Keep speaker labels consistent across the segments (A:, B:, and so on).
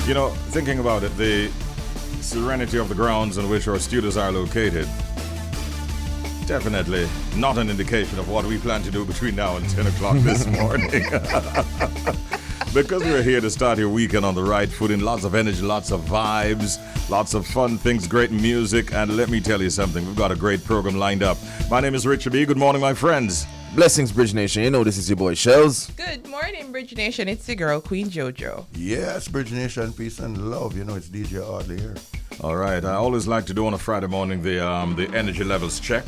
A: You know, thinking about it, the serenity of the grounds on which our studios are located, definitely not an indication of what we plan to do between now and 10 o'clock this morning. Because we're here to start your weekend on the right footing, lots of energy, lots of vibes, lots of fun things, great music, and let me tell you something, we've got a great program lined up. My name is Richie B. Good morning, my friends.
B: Blessings, Bridge Nation. You know this is your boy Shells.
C: Good morning, Bridge Nation. It's the girl, Queen Jojo.
D: Yes, Bridge Nation, peace and love. You know, it's DJ Audley here.
A: All right, I always like to do on a Friday morning the energy levels check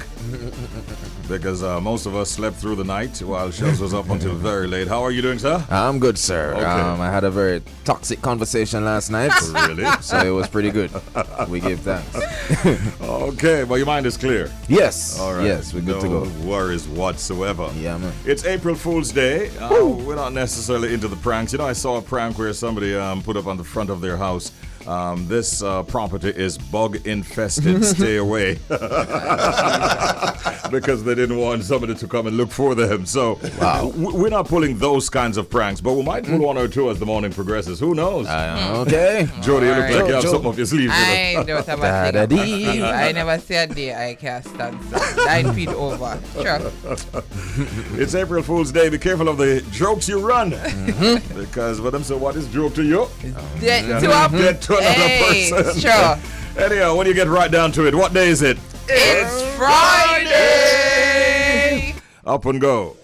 A: because most of us slept through the night while Shells was up until very late. How are you doing, sir?
B: I'm good, sir.
A: Okay.
B: I had a very toxic conversation last night.
A: Really?
B: So it was pretty good. We give thanks.
A: Okay, well, your mind is clear.
B: Yes.
A: All right.
B: Yes, we're good to go.
A: No worries whatsoever.
B: Yeah, man.
A: It's April Fool's Day. We're not necessarily into the pranks. You know, I saw a prank where somebody put up on the front of their house, this property is bug infested, stay away. Because they didn't want somebody to come and look for them. So
B: wow.
A: We're not pulling those kinds of pranks, but we might pull one or two as the morning progresses. Who knows?
B: Okay.
A: Jody, you look like you have
B: Joe.
A: something up your sleeve.
C: I don't have a thing. I never said a day I can't stand. 9 feet over. Sure.
A: It's April Fool's Day. Be careful of the jokes you run. Because for them, so what is joke to you?
C: Dead
A: to another person.
C: Sure.
A: Anyhow, when you get right down to it, what day is it?
C: It's Friday.
A: Up and go.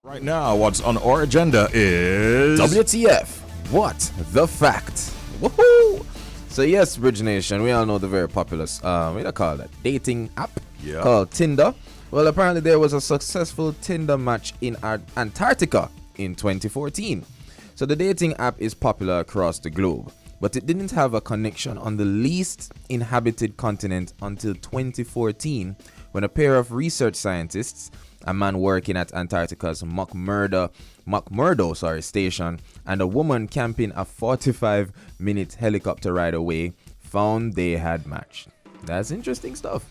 A: Right now, what's on our agenda is
B: WTF What the Fact. Woohoo! So yes, Bridge Nation, we all know the very popular, what do you call that, dating app called Tinder. Well, apparently there was a successful Tinder match in Antarctica in 2014. So the dating app is popular across the globe, but it didn't have a connection on the least inhabited continent until 2014, when a pair of research scientists, a man working at Antarctica's McMurdo station, and a woman camping a 45-minute helicopter ride away, found they had matched. That's interesting stuff.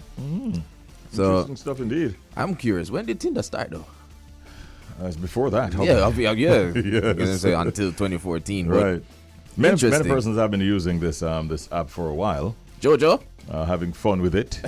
B: So,
A: interesting stuff indeed.
B: I'm curious, when did Tinder start though?
A: It's before that.
B: Yeah.
A: Yes.
B: I'm gonna say until 2014.
A: Right. Many
B: Interesting.
A: persons have been using this this app for a while.
B: Jojo?
A: Having fun with it.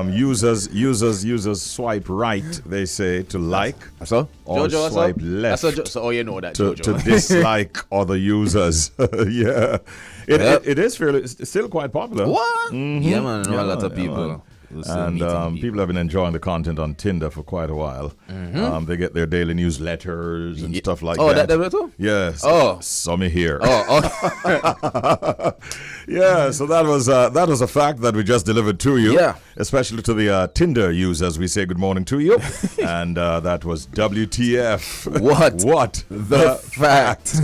A: Users swipe right, they say, to like.
B: So?
A: Or
B: Jojo,
A: swipe left
B: so you know that,
A: to
B: Jojo.
A: dislike other users. Yeah. It is it's still quite popular.
B: What? Yeah, man. I know a lot of
A: Yeah,
B: people.
A: man. And people have been enjoying the content on Tinder for quite a while. They get their daily newsletters and stuff like that.
B: Oh, that too?
A: Yes.
B: Oh.
A: Some here.
B: Oh.
A: Yeah, so that was a fact that we just delivered to you.
B: Yeah.
A: Especially to the Tinder users, we say good morning to you. And that was WTF. What
B: the fact.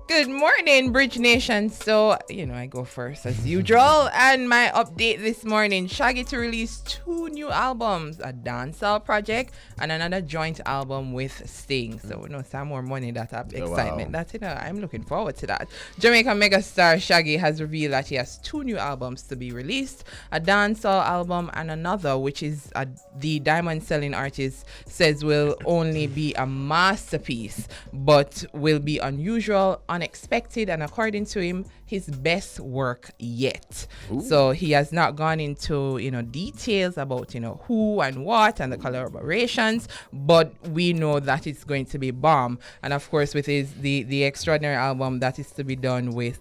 C: Good morning, Bridge Nation. So, I go first as usual. And my update this morning, Shaggy to release 2 new albums, a dancehall project and another joint album with Sting. So, some more money, that excitement.
B: Wow.
C: I'm looking forward to that. Jamaica megastar Shaggy has revealed that he has 2 new albums to be released, a dancehall album and another, which is the diamond selling artist says will only be a masterpiece, but will be unusual, unexpected, and according to him, his best work yet. Ooh. So he has not gone into details about who and what and the collaborations, but we know that it's going to be bomb. And of course, with the extraordinary album that is to be done with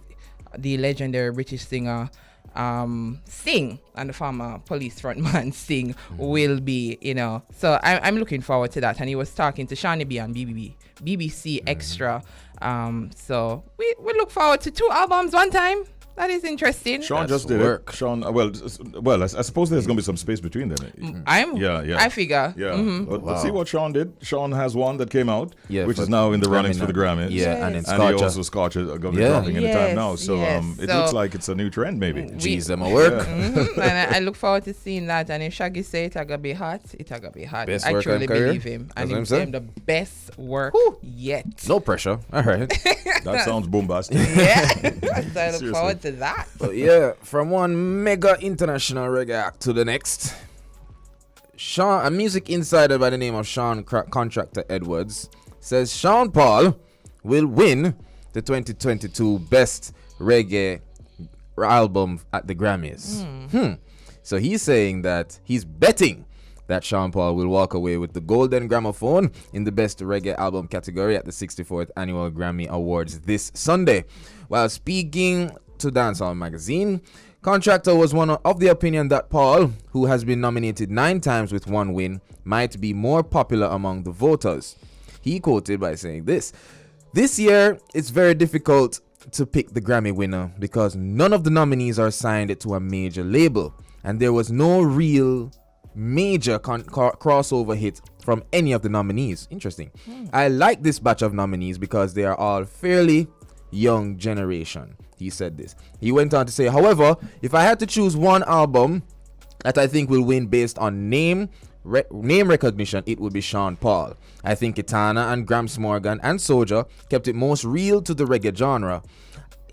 C: the legendary British singer Sting and the former police frontman Sting will be, so I'm looking forward to that. And he was talking to Shawnee B on BBC Extra. So we look forward to 2 albums one time. That is interesting.
A: Sean
B: That's
A: just did
B: work.
A: it. Sean, I suppose there's going to be some space between them.
C: I figure.
A: Yeah.
C: Mm-hmm.
A: Let's see what Sean did. Sean has one that came out, which is
B: for
A: now in the runnings
B: Grammy
A: for the Grammys.
B: Yeah,
C: Yes.
B: and in
A: And he
B: Scotch.
A: also Scotch is going to be dropping anytime now. So it
C: So-
A: looks like it's a new trend, maybe.
B: Jeez, them a work.
C: And I look forward to seeing that. And if Shaggy say it gonna be hot, it gonna be hot.
B: Best
C: I
B: work
C: truly
B: and career?
C: believe him.
B: That's
C: And
B: what I'm
C: him
B: saying.
C: saying the best work yet.
B: No pressure. All right.
A: That sounds bombastic.
C: Yeah. So I look
A: Seriously.
C: forward to that.
B: But yeah, from one mega international reggae act to the next, a music insider by the name of Sean Contractor Edwards says Sean Paul will win the 2022 Best Reggae Album at the Grammys. So he's saying that he's betting that Sean Paul will walk away with the Golden Gramophone in the Best Reggae Album category at the 64th Annual Grammy Awards this Sunday. While speaking to Dancehall Magazine, Contractor was one of the opinion that Paul, who has been nominated 9 times with 1 win, might be more popular among the voters. He quoted by saying this year, it's very difficult to pick the Grammy winner because none of the nominees are signed to a major label, and there was no real major crossover hit from any of the nominees. Interesting. I like this batch of nominees because they are all fairly young generation. He said this. He went on to say, however, if I had to choose one album that I think will win based on name recognition, it would be Sean Paul. I think Kitana and Gramps Morgan and Soulja kept it most real to the reggae genre.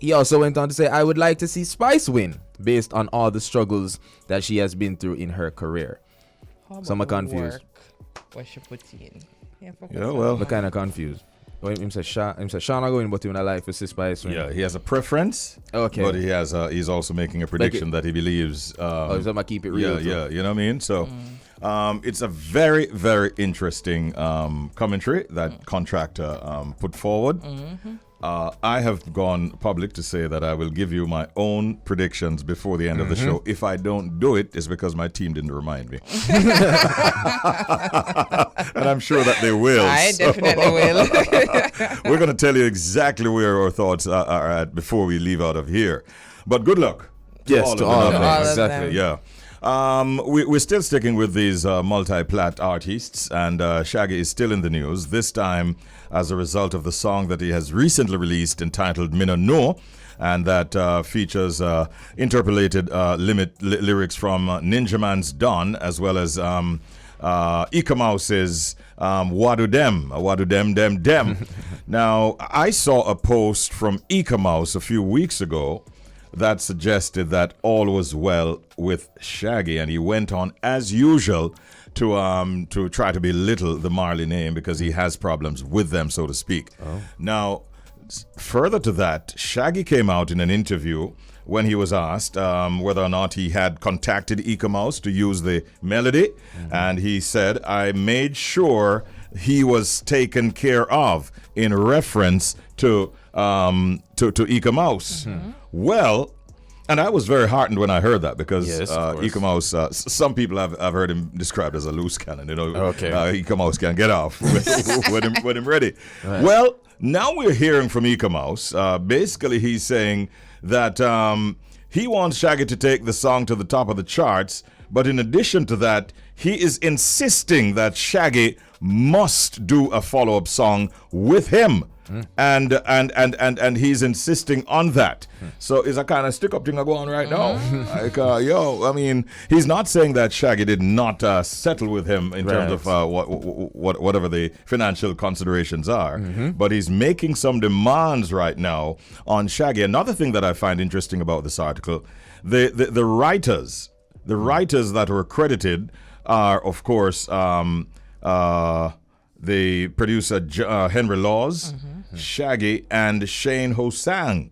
B: He also went on to say, I would like to see Spice win based on all the struggles that she has been through in her career. So I'm confused.
C: What she put in?
A: Yeah, well,
B: I'm kind of confused. Him say Sean are going, but him I like to see Spice win.
A: Yeah, he has a preference.
B: Okay.
A: But he's also making a prediction that he believes.
B: He's gonna keep it real.
A: Yeah, you know what I mean? So it's a very, very interesting commentary that Contractor put forward. I have gone public to say that I will give you my own predictions before the end of the show. If I don't do it, it's because my team didn't remind me. And I'm sure that they will.
C: I definitely will.
A: We're going to tell you exactly where our thoughts are at before we leave out of here. But good luck.
B: Yes, to all of them.
A: Exactly, yeah. We're still sticking with these multi-plat artists, and Shaggy is still in the news, this time as a result of the song that he has recently released entitled Mina No, and that features interpolated lyrics from Ninja Man's Don, as well as Ika Mouse's Wadu Dem. Now, I saw a post from Ika Mouse a few weeks ago that suggested that all was well with Shaggy, and he went on as usual to try to belittle the Marley name because he has problems with them, so to speak. Now, further to that, Shaggy came out in an interview when he was asked whether or not he had contacted Ika Mouse to use the melody, and he said, I made sure he was taken care of, in reference to Ika Mouse. Well, and I was very heartened when I heard that, because Ika Mouse, some people have heard him described as a loose cannon. You know, Ika Mouse can get off with him ready. Right. Well, now we're hearing from Ika Mouse. Basically, he's saying that he wants Shaggy to take the song to the top of the charts, but in addition to that, he is insisting that Shaggy must do a follow-up song with him. And he's insisting on that. So it's a kind of stick-up thing going on right now. Like, I mean, he's not saying that Shaggy did not settle with him in terms of whatever the financial considerations are, but he's making some demands right now on Shaggy. Another thing that I find interesting about this article, the writers that were credited are, of course, the producer Henry Laws, Shaggy, and Shane Hosang,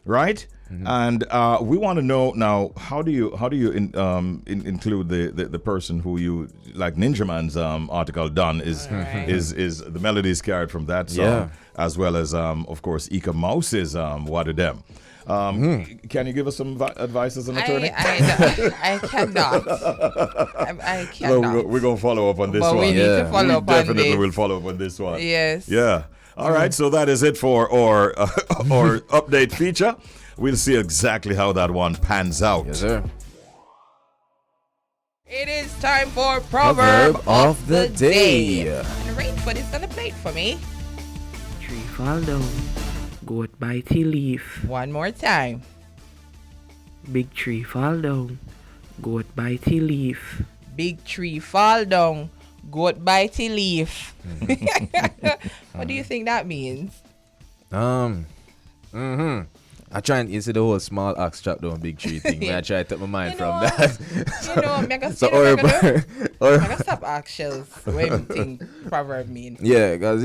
A: right? And we want to know now, how do you include the person who you, like Ninja Man's article done is the melodies carried from that song, as well as of course Ika Mouse's Wadu Dem. Can you give us some advice as an attorney?
C: I cannot. I cannot.
A: Well, we're going to follow up on this one.
C: We need to follow up on this.
A: Definitely will follow up on this one.
C: Yes.
A: Yeah. All right. So that is it for our update feature. We'll see exactly how that one pans out.
B: Yes, sir.
C: It is time for Proverb of the Day. And Rainford is going to play it for me.
E: Tree fall down, goat bite a leaf.
C: One more time.
E: Big tree fall down, goat bite a leaf.
C: Big tree fall down, goat bite a leaf. What do you think that means?
B: I try and you see the whole small axe chop down big tree thing. When I try to take my mind
C: You
B: from
C: know,
B: that. So
C: I'm
B: or
C: gonna stop ask shells when think proverb mean.
B: yeah, because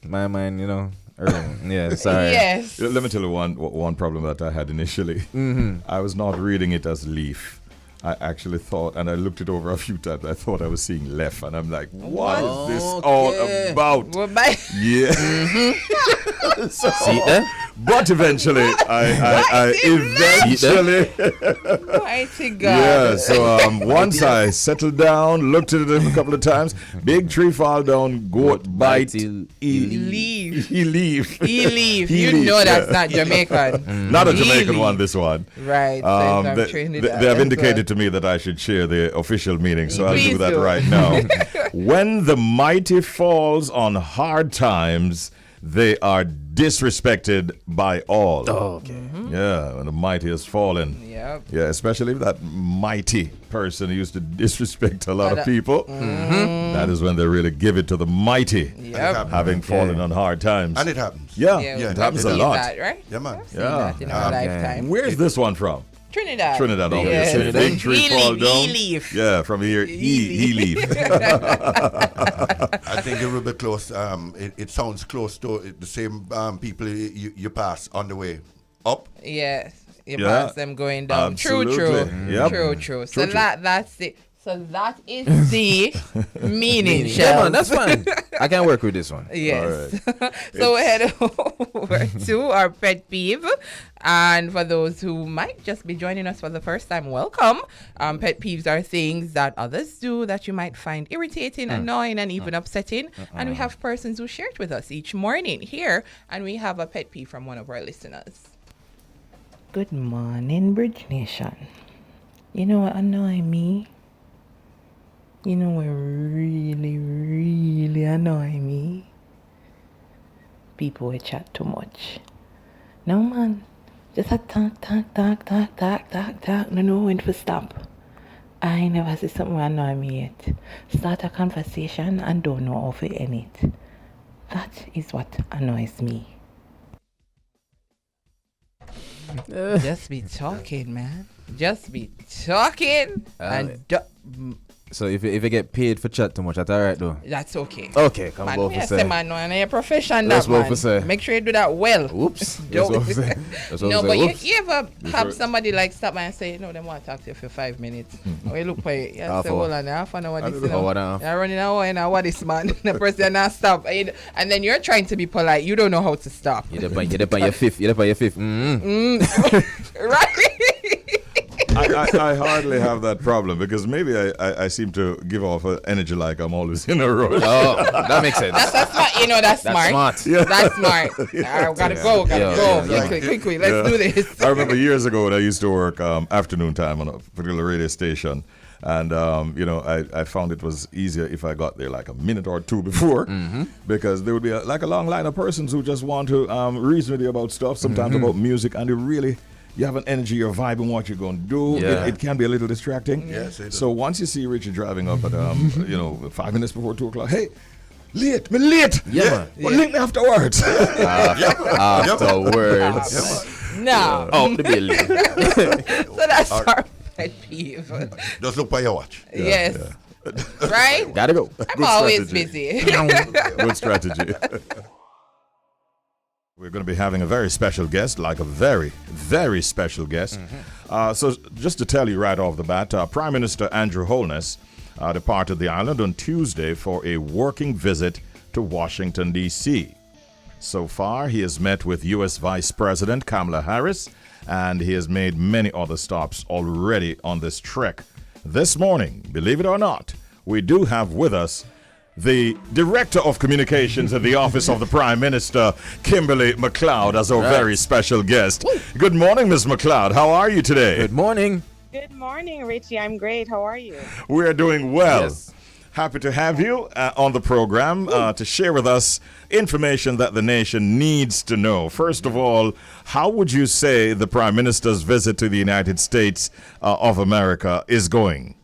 B: my mind, yeah, sorry.
C: Yes.
A: Let me tell you one problem that I had initially. I was not reading it as leaf. I actually thought, and I looked it over a few times, I thought I was seeing left, and I'm like, what is this all about?
C: Well, bye.
A: Yeah. So,
B: See that?
A: but eventually, I eventually,
C: Mighty God.
A: yeah. So once I settled down, looked at it a couple of times, big tree fall down, goat bite,
B: till
A: he
C: leave.
A: He leave.
C: He leave.
A: He
C: You
A: leave,
C: know that's
A: yeah.
C: not Jamaican.
A: Not a
C: He
A: Jamaican
C: leave.
A: one, this one.
C: Right. So I'm training
A: They have indicated to me that I should share the official meaning, so I'll
C: Please
A: do that
C: do.
A: right now. When the mighty falls on hard times, they are disrespected by all.
B: Okay.
A: Yeah, when the mighty has fallen.
C: Yep.
A: Yeah, especially if that mighty person used to disrespect a lot of people. That is when they really give it to the mighty,
C: Yep.
A: having fallen on hard times.
D: And it happens.
A: Yeah,
C: Yeah,
A: it
C: we've
A: happens a
C: seen
A: lot.
C: That, right?
D: Yeah, man.
C: Seen
A: Yeah.
C: that in our lifetime.
A: Where's this one from?
C: Trinidad.
A: Trinidad,
C: Yes.
A: obviously.
B: Trinidad.
A: Big tree fall down.
C: He leave.
A: Yeah, from here, he leave.
D: I think it will be close. It sounds close to the same people you pass on the way up.
C: Yes. You
A: Yeah.
C: pass them going down.
A: Absolutely.
C: True.
A: Yep.
C: True. So
A: True.
C: that's it. So that is the meaning,
B: Yeah,
C: Shell.
B: man, that's fine. I can work with this one.
C: Yes. So we head over to our pet peeve. And for those who might just be joining us for the first time, welcome. Pet peeves are things that others do that you might find irritating, annoying, and even upsetting. And we have persons who share it with us each morning here. And we have a pet peeve from one of our listeners.
E: Good morning, Bridge Nation. You know what annoy me? You know what really, really annoy me? People will chat too much. No, man. Just a talk. No know when to stop. I never see something annoy me yet. Start a conversation and don't know how to end it. That is what annoys me.
C: Just be talking, man. Just be talking.
B: So if you get paid for chat too much, that's alright though.
C: That's okay.
B: Okay, come
C: Man,
B: on
C: yes,
B: for say.
C: man, and your profession,
B: That's
C: that
B: what
C: man.
B: for say.
C: Make sure you do that well.
B: Whoops.
C: Don't-
B: That's what for say. That's what
C: No,
B: for
C: but
B: say. Whoops.
C: you ever have somebody like stop by and say, no, they want to talk to you for 5 minutes. Or you look for it. Yeah,
B: Half
C: say,
B: hour.
C: hold on, half an hour. This, you
B: Hour
C: know.
B: and a half.
C: You're running an hour and what is, man? The person not stop. And then you're trying to be polite. You don't know how to stop.
B: You're up on your fifth. Mm-hmm.
C: Right?
A: I hardly have that problem because maybe I seem to give off an energy like I'm always in a rush.
B: Oh, that makes sense.
C: That's smart. You know, that's smart.
B: Yeah.
C: That's smart. I gotta go. Quickly. Let's do this.
A: I remember years ago when I used to work afternoon time on a particular radio station. And, I found it was easier if I got there like a minute or two before because there would be a long line of persons who just want to reason with you about stuff, sometimes about music, and you have an energy, you're vibing what you're going to do.
B: Yeah.
A: It can be a little distracting.
D: Yes, it
A: So once you see Richie driving up at, 5 minutes before 2 o'clock, hey, late.
B: Yeah, man.
A: Well, link me afterwards.
B: Afterwards.
C: No.
B: Oh, the building.
C: So that's our pet peeve.
D: Just look by your watch.
C: Yes. Right?
B: Gotta go.
C: I'm always
A: strategy.
C: busy.
A: Good strategy. We're going to be having a very special guest, like a very, very special guest. So just to tell you right off the bat, Prime Minister Andrew Holness departed the island on Tuesday for a working visit to Washington, D.C. So far, he has met with U.S. Vice President Kamala Harris, and he has made many other stops already on this trek. This morning, believe it or not, we do have with us the Director of Communications at the Office of the Prime Minister, Kimberly McLeod, as our very special guest. Good morning, Ms. McLeod. How are you today?
B: Good morning.
F: Good morning, Richie. I'm great. How are you?
A: We are doing well.
B: Yes.
A: Happy to have you on the program to share with us information that the nation needs to know. First of all, how would you say the Prime Minister's visit to the United States of America is going?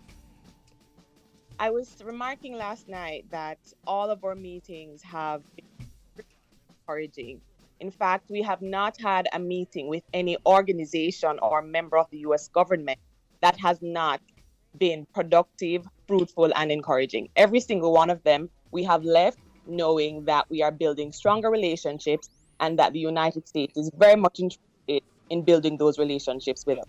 F: I was remarking last night that all of our meetings have been encouraging. In fact, we have not had a meeting with any organization or member of the US government that has not been productive, fruitful, and encouraging. Every single one of them, we have left knowing that we are building stronger relationships and that the United States is very much interested in building those relationships with us.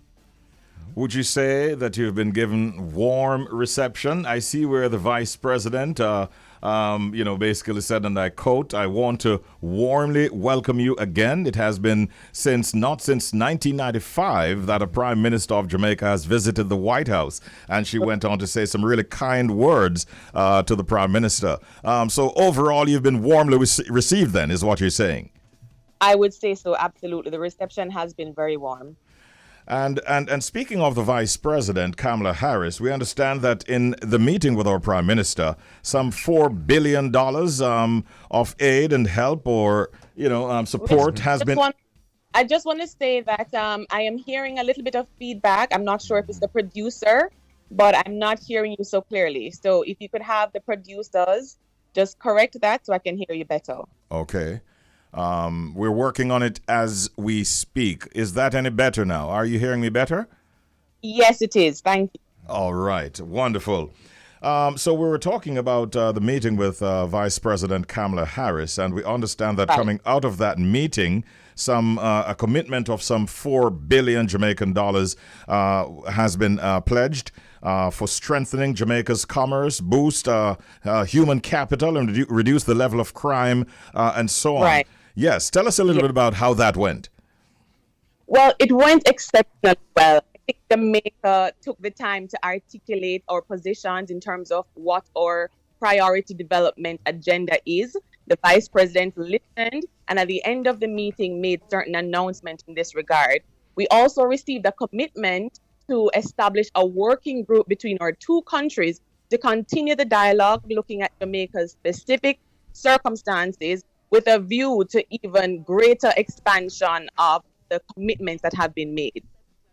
A: Would you say that you've been given warm reception? I see where the vice president, basically said, and I quote, "I want to warmly welcome you again. It has been not since 1995 that a prime minister of Jamaica has visited the White House." And she went on to say some really kind words to the prime minister. So overall, you've been warmly received then, is what you're saying?
F: I would say so, absolutely. The reception has been very warm.
A: And speaking of the Vice President, Kamala Harris, we understand that in the meeting with our Prime Minister, some $4 billion of aid and help or, support has been...
F: I just want to say that I am hearing a little bit of feedback. I'm not sure if it's the producer, but I'm not hearing you so clearly. So if you could have the producers just correct that so I can hear you better.
A: Okay. We're working on it as we speak. Is that any better now? Are you hearing me better?
F: Yes, it is. Thank you.
A: All right. Wonderful. So we were talking about the meeting with Vice President Kamala Harris, and we understand that coming out of that meeting, a commitment of some 4 billion Jamaican dollars has been pledged for strengthening Jamaica's commerce, boost human capital, and reduce the level of crime and so on.
F: Right.
A: Yes, tell us a little bit about how that went.
F: Well, it went exceptionally well. I think Jamaica took the time to articulate our positions in terms of what our priority development agenda is. The Vice President listened and at the end of the meeting made certain announcements in this regard. We also received a commitment to establish a working group between our two countries to continue the dialogue looking at Jamaica's specific circumstances with a view to even greater expansion of the commitments that have been made.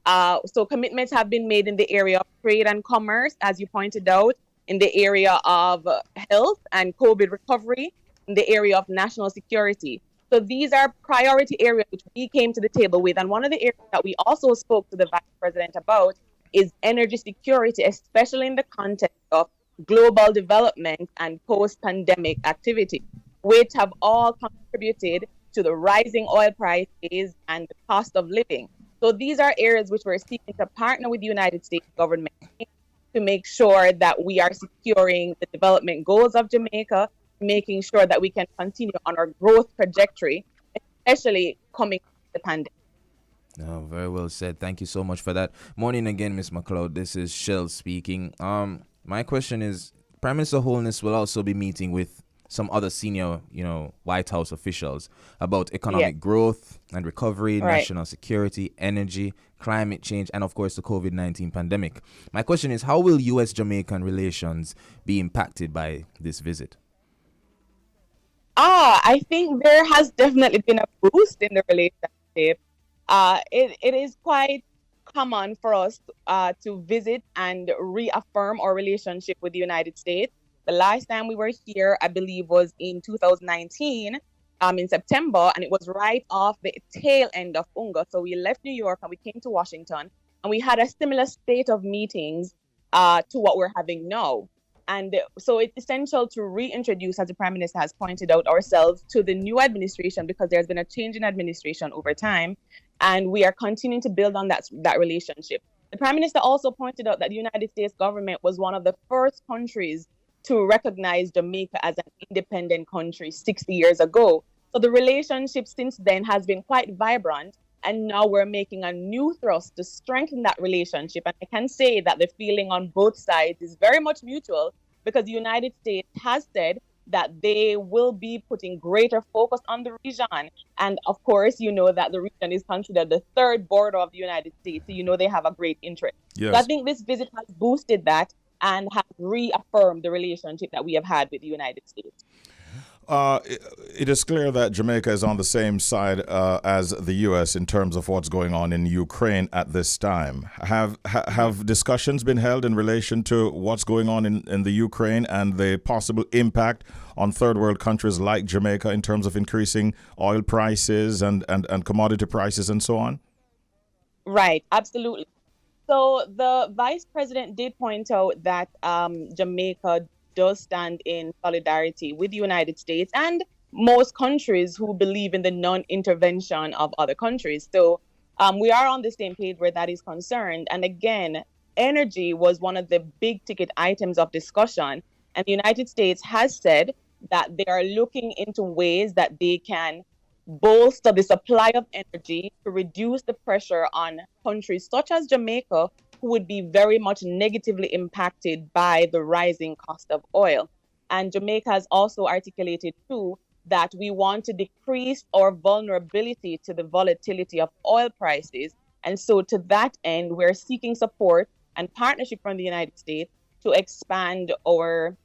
F: So commitments have been made in the area of trade and commerce, as you pointed out, in the area of health and COVID recovery, in the area of national security. So these are priority areas which we came to the table with. And one of the areas that we also spoke to the Vice President about is energy security, especially in the context of global development and post-pandemic activity, which have all contributed to the rising oil prices and the cost of living. So these are areas which we're seeking to partner with the United States government to make sure that we are securing the development goals of Jamaica, making sure that we can continue on our growth trajectory, especially coming from the pandemic.
B: Oh, very well said. Thank you so much for that. Morning again, Ms. McLeod. This is Shell speaking. My question is, Prime Minister Holness will also be meeting with some other senior, White House officials about economic growth and recovery, national security, energy, climate change, and of course the COVID-19 pandemic. My question is, how will U.S.-Jamaican relations be impacted by this visit?
F: I think there has definitely been a boost in the relationship. It is quite common for us to visit and reaffirm our relationship with the United States. The last time we were here, I believe, was in 2019, in September, and it was right off the tail end of UNGA. So we left New York and we came to Washington, and we had a similar state of meetings to what we're having now. And so it's essential to reintroduce, as the Prime Minister has pointed out, ourselves to the new administration, because there's been a change in administration over time, and we are continuing to build on that relationship. The Prime Minister also pointed out that the United States government was one of the first countries to recognize Jamaica as an independent country 60 years ago. So the relationship since then has been quite vibrant, and now we're making a new thrust to strengthen that relationship. And I can say that the feeling on both sides is very much mutual, because the United States has said that they will be putting greater focus on the region. And of course, you know that the region is considered the third border of the United States. So they have a great interest.
A: Yes.
F: So I think this visit has boosted that and have reaffirmed the relationship that we have had with the United States.
A: it is clear that Jamaica is on the same side as the U.S. in terms of what's going on in Ukraine at this time. Have discussions been held in relation to what's going on in the Ukraine and the possible impact on third world countries like Jamaica in terms of increasing oil prices and commodity prices and so on?
F: Right, absolutely. So the vice president did point out that Jamaica does stand in solidarity with the United States and most countries who believe in the non-intervention of other countries. So we are on the same page where that is concerned. And again, energy was one of the big ticket items of discussion. And the United States has said that they are looking into ways that they can bolster the supply of energy to reduce the pressure on countries such as Jamaica, who would be very much negatively impacted by the rising cost of oil. And Jamaica has also articulated too that we want to decrease our vulnerability to the volatility of oil prices. And so to that end, we're seeking support and partnership from the United States to expand our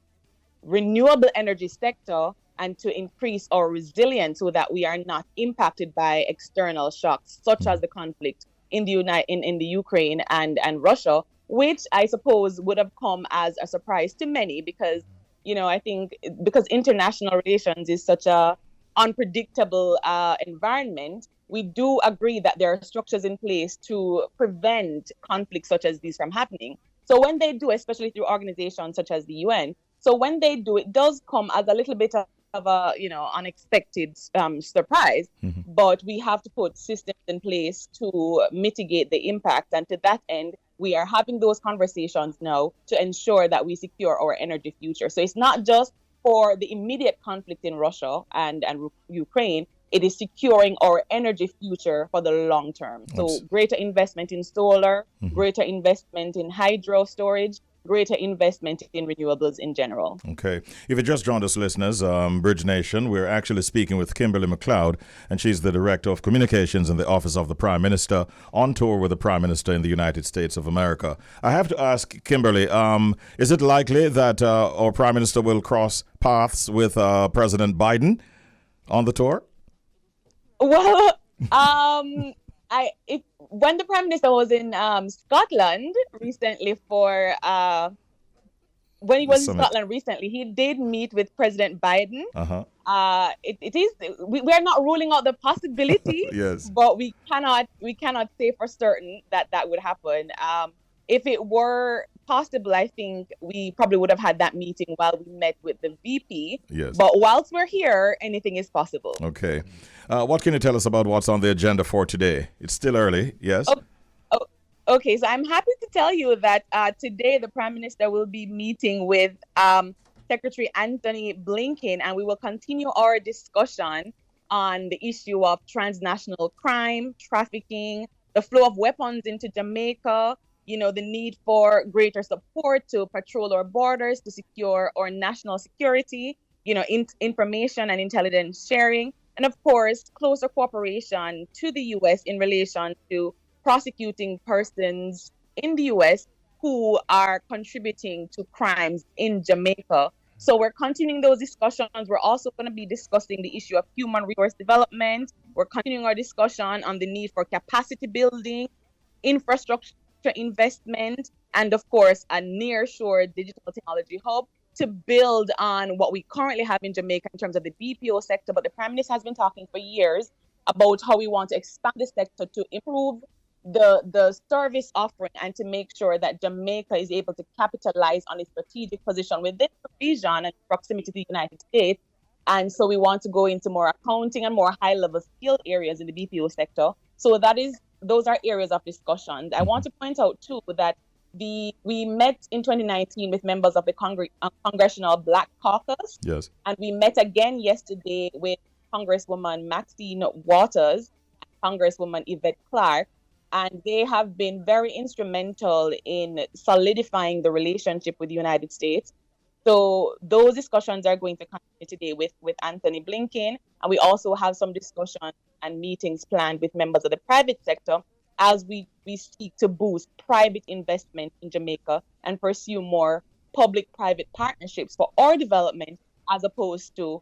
F: renewable energy sector and to increase our resilience so that we are not impacted by external shocks, such as the conflict in the Ukraine and Russia, which I suppose would have come as a surprise to many because, I think because international relations is such a unpredictable environment, we do agree that there are structures in place to prevent conflicts such as these from happening. So when they do, especially through organizations such as the UN, so when they do, it does come as a little bit of a unexpected surprise, but we have to put systems in place to mitigate the impact. And to that end, we are having those conversations now to ensure that we secure our energy future. So it's not just for the immediate conflict in Russia and Ukraine, it is securing our energy future for the long term. So greater investment in solar, greater investment in hydro storage, greater investment in renewables in general.
A: Okay. If you just joined us, listeners, Bridge Nation, we're actually speaking with Kimberly McLeod, and she's the Director of Communications in the Office of the Prime Minister, on tour with the Prime Minister in the United States of America. I have to ask, Kimberly, is it likely that our Prime Minister will cross paths with President Biden on the tour?
F: Well, when the Prime Minister was in Scotland recently when he was in Scotland recently, he did meet with President Biden. We are not ruling out the possibility,
A: yes,
F: but we cannot say for certain that would happen. If it were possible, I think we probably would have had that meeting while we met with the VP.
A: Yes.
F: But whilst we're here, anything is possible.
A: Okay. What can you tell us about what's on the agenda for today? It's still early, yes?
F: Okay, so I'm happy to tell you that today the Prime Minister will be meeting with Secretary Anthony Blinken, and we will continue our discussion on the issue of transnational crime, trafficking, the flow of weapons into Jamaica, the need for greater support to patrol our borders, to secure our national security, information and intelligence sharing, and of course, closer cooperation to the U.S. in relation to prosecuting persons in the U.S. who are contributing to crimes in Jamaica. So we're continuing those discussions. We're also going to be discussing the issue of human resource development. We're continuing our discussion on the need for capacity building, infrastructure investment, and of course, a nearshore digital technology hub to build on what we currently have in Jamaica in terms of the BPO sector. But the Prime Minister has been talking for years about how we want to expand the sector to improve the service offering and to make sure that Jamaica is able to capitalize on its strategic position within the region and proximity to the United States. And so we want to go into more accounting and more high-level skill areas in the BPO sector. So those are areas of discussion. I want to point out too that we met in 2019 with members of the Congressional Black Caucus.
A: Yes.
F: And we met again yesterday with Congresswoman Maxine Waters and Congresswoman Yvette Clarke. And they have been very instrumental in solidifying the relationship with the United States. So those discussions are going to continue today with Anthony Blinken. And we also have some discussions and meetings planned with members of the private sector as we seek to boost private investment in Jamaica and pursue more public-private partnerships for our development as opposed to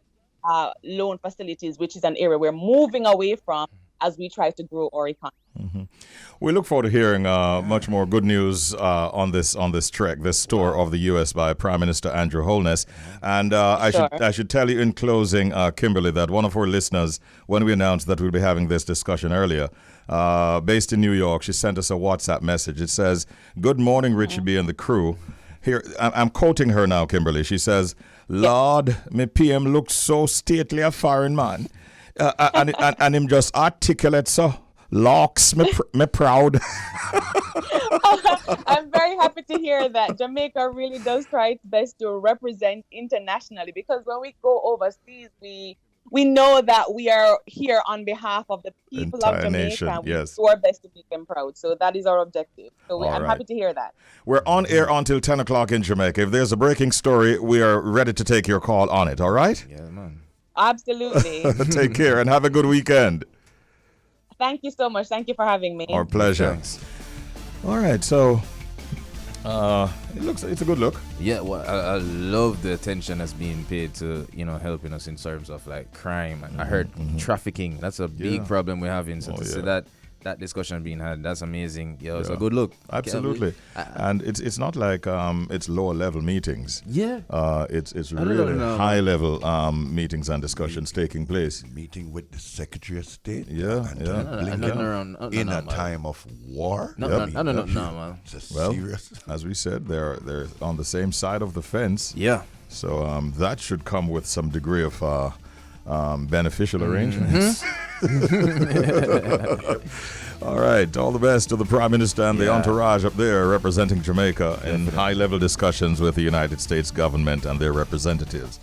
F: loan facilities, which is an area we're moving away from as we try to grow our economy.
A: We look forward to hearing much more good news on this trek, this tour of the U.S. by Prime Minister Andrew Holness. And I should tell you in closing, Kimberly, that one of our listeners, when we announced that we'll be having this discussion earlier, based in New York, she sent us a WhatsApp message. It says, "Good morning, Richie B and the crew." Here, I'm quoting her now, Kimberly. She says, "Lord, me PM looks so stately a foreign man, and him just articulate so." Locks, me proud.
F: I'm very happy to hear that Jamaica really does try its best to represent internationally, because when we go overseas, we know that we are here on behalf of the people
A: Entire
F: of Jamaica.
A: nation,
F: and we
A: yes.
F: do our best to make them proud. So that is our objective. So I'm happy to hear that.
A: We're on air until 10 o'clock in Jamaica. If there's a breaking story, we are ready to take your call on it, all right?
B: Yeah, man.
F: Absolutely.
A: Take care and have a good weekend.
F: Thank you so much. Thank you for having me.
A: Our pleasure.
B: Thanks.
A: All right, so it's a good look.
B: Yeah, well, I love the attention that's being paid to, helping us in terms of like crime. And I heard trafficking. That's a big problem we're having. So see that discussion being had, that's amazing. It's a good look.
A: Absolutely. And it's not like it's lower level meetings.
B: Yeah.
A: It's really high level meetings and discussions taking place.
D: Meeting with the Secretary of State.
A: Yeah.
D: In a time of war.
B: No, man.
A: Well,
D: Serious.
A: as we said, they're on the same side of the fence.
B: Yeah.
A: So that should come with some degree of beneficial arrangements. All right. All the best to the Prime Minister and the entourage up there representing Jamaica in high-level discussions with the United States government and their representatives.